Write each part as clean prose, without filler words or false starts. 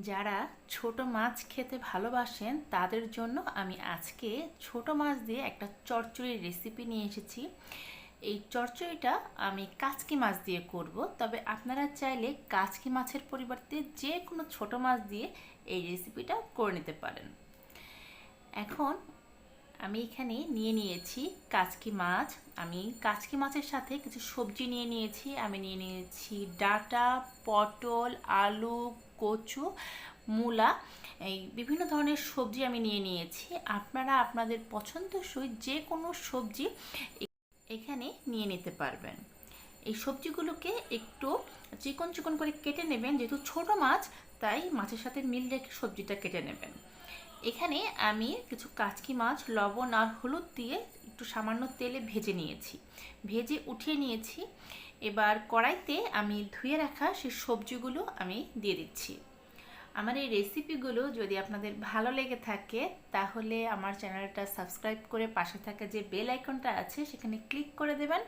যারা ছোট মাছ খেতে ভালোবাসেন তাদের জন্য আমি আজকে ছোট মাছ দিয়ে একটা চচ্চড়ির রেসিপি নিয়ে এসেছি। এই চচ্চড়িটা আমি কাচকি মাছ দিয়ে করব, তবে আপনারা চাইলে কাচকি মাছের পরিবর্তে যে কোনো ছোট মাছ দিয়ে এই রেসিপিটা করে নিতে পারেন। এখন আমি এখানে নিয়ে নিয়েছি কাচকি মাছ। আমি কাচকি মাছের সাথে কিছু সবজি নিয়ে নিয়েছি। আমি নিয়ে নিয়েছি ডাঁটা, পটল, আলু, কচু, মূলা, এই বিভিন্ন ধরনের সবজি আমি নিয়ে নিয়েছি। আপনারা আপনাদের পছন্দসই যে কোনো সবজি এখানে নিয়ে নিতে পারবেন। এই সবজিগুলোকে একটু চিকন চিকন করে কেটে নেবেন, যেহেতু ছোট মাছ তাই মাছের সাথে মিল রেখে সবজিটা কেটে নেবেন। এখানে আমি কিছু কাচকি মাছ লবণ আর হলুদ দিয়ে একটু সামান্য তেলে ভেজে নিয়েছি, ভেজে উঠিয়ে নিয়েছি। এবার কড়াইতে আমি ধুয়ে রাখা সেই সবজিগুলো আমি দিয়ে দিচ্ছি। আমার এই রেসিপিগুলো যদি আপনাদের ভালো লেগে থাকে তাহলে আমার চ্যানেলটা সাবস্ক্রাইব করে পাশে থাকা যে বেল আইকনটা আছে সেখানে ক্লিক করে দেবেন।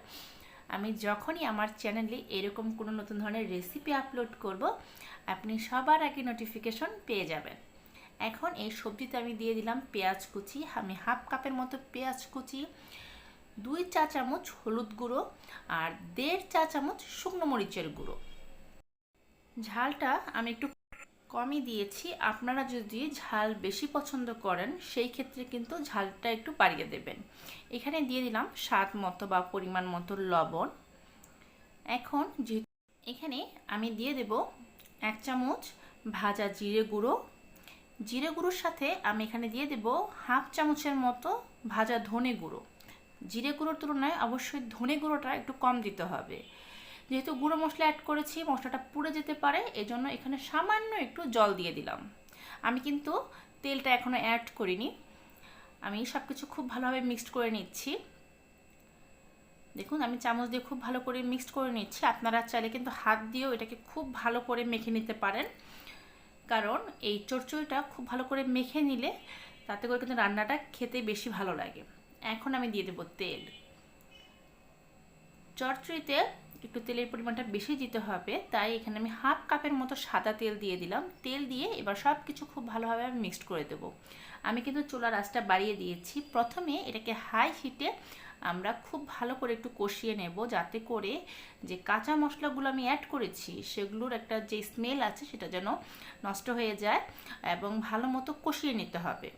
আমি যখনই আমার চ্যানেলে এরকম কোনো নতুন ধরনের রেসিপি আপলোড করব আপনি সবার আগে নোটিফিকেশন পেয়ে যাবেন। এখন এই সবজিতে আমি দিয়ে দিলাম পেঁয়াজ কুচি। আমি হাফ কাপের মতো পেঁয়াজ কুচি, 2 চা চামচ হলুদ গুঁড়ো আর 1.5 চা চামচ শুকনো মরিচের গুঁড়ো। ঝালটা আমি একটু কমই দিয়েছি। আপনারা যদি ঝাল বেশি পছন্দ করেন সেই ক্ষেত্রে কিন্তু ঝালটা একটু বাড়িয়ে দেবেন। এখানে দিয়ে দিলাম স্বাদ মতো বা পরিমাণ মতো লবণ। এখন এখানে আমি দিয়ে দেব 1 চামচ ভাজা জিরে গুঁড়ো। জিরে গুঁড়োর সাথে আমি এখানে দিয়ে দেব হাফ চামচের মতো ভাজা ধনে গুঁড়ো। জিরে গুঁড়োর তুলনায় অবশ্যই ধনে গুঁড়োটা একটু কম দিতে হবে, যেহেতু গুঁড়ো মশলা অ্যাড করেছি মশলাটা পুড়ে যেতে পারে, এজন্য এখানে সামান্য একটু জল দিয়ে দিলাম। আমি কিন্তু তেলটা এখনও অ্যাড করিনি। আমি সব কিছু খুব ভালোভাবে মিক্সড করে নিচ্ছি। দেখুন আমি চামচ দিয়ে খুব ভালো করে মিক্সড করে নিচ্ছি। আপনারা চাইলে কিন্তু হাত দিয়েও এটাকে খুব ভালো করে মেখে নিতে পারেন, কারণ এই চচ্চড়িটা খুব ভালো করে মেখে নিলে তাতে করে কিন্তু রান্নাটা খেতে বেশি ভালো লাগে। এখন আমি দিয়ে দেবো তেল। চচ্চড়িতে একটু তেলের পরিমাণটা বেশি দিতে হবে, তাই এখানে আমি হাফ কাপের মতো সাদা তেল দিয়ে দিলাম। তেল দিয়ে এবার সব কিছু খুব ভালোভাবে আমি মিক্সড করে দেব। আমি কিন্তু চুলার আঁচটা বাড়িয়ে দিয়েছি। প্রথমে এটাকে হাই হিটে আমরা খুব ভালো করে একটু কষিয়ে নেব, যাতে করে যে কাঁচা মশলাগুলো আমি অ্যাড করেছি সেগুলোর একটা যে স্মেল আছে সেটা যেন নষ্ট হয়ে যায়, এবং ভালো মতো কষিয়ে নিতে হবে।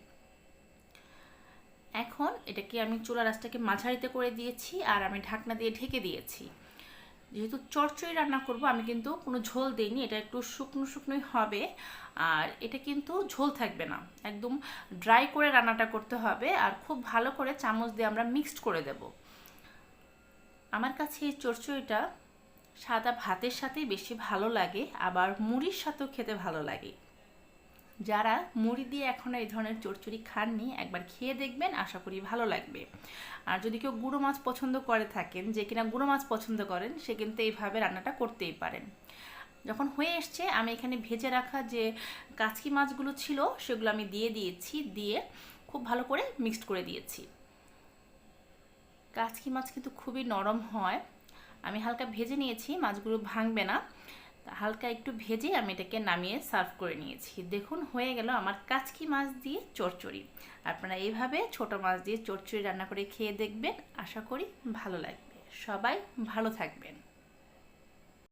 এখন এটাকে আমি চুলার আঁচটাকে মাঝারিতে করে দিয়েছি আর আমি ঢাকনা দিয়ে ঢেকে দিয়েছি। যেহেতু চচ্চড়ি রান্না করব আমি কিন্তু কোনো ঝোল দিইনি, এটা একটু শুকনো শুকনোই হবে। আর এটা কিন্তু ঝোল থাকবে না, একদম ড্রাই করে রান্নাটা করতে হবে। আর খুব ভালো করে চামচ দিয়ে আমরা মিক্সড করে দেব। আমার কাছে এই চচ্চড়িটা সাদা ভাতের সাথেই বেশি ভালো লাগে, আবার মুড়ির সাথেও খেতে ভালো লাগে। যারা মুড়ি দিয়ে এখনও এই ধরনের চচ্চড়ি খাননি একবার খেয়ে দেখবেন, আশা করি ভালো লাগবে। আর যদি কেউ গুঁড়ো মাছ পছন্দ করে থাকেন, যে কিনা গুঁড়ো মাছ পছন্দ করেন, সে কিন্তু এইভাবে রান্নাটা করতেই পারেন। যখন হয়ে এসছে আমি এখানে ভেজে রাখা যে কাচকি মাছগুলো ছিল সেগুলো আমি দিয়ে দিয়েছি, দিয়ে খুব ভালো করে মিক্সড করে দিয়েছি। কাচকি মাছ কিন্তু খুবই নরম হয়। আমি হালকা ভেজে নিয়েছি, মাছগুলো ভাঙবে না। হালকা একটু ভেজে আমি এটাকে নামিয়ে সার্ভ করে নিয়েছি। দেখুন হয়ে গেল আমার কাচকি মাছ দিয়ে চচ্চড়ি। আপনারা এইভাবে ছোট মাছ দিয়ে চচ্চড়ি রান্না করে খেয়ে দেখবেন, আশা করি ভালো লাগবে। সবাই ভালো থাকবেন।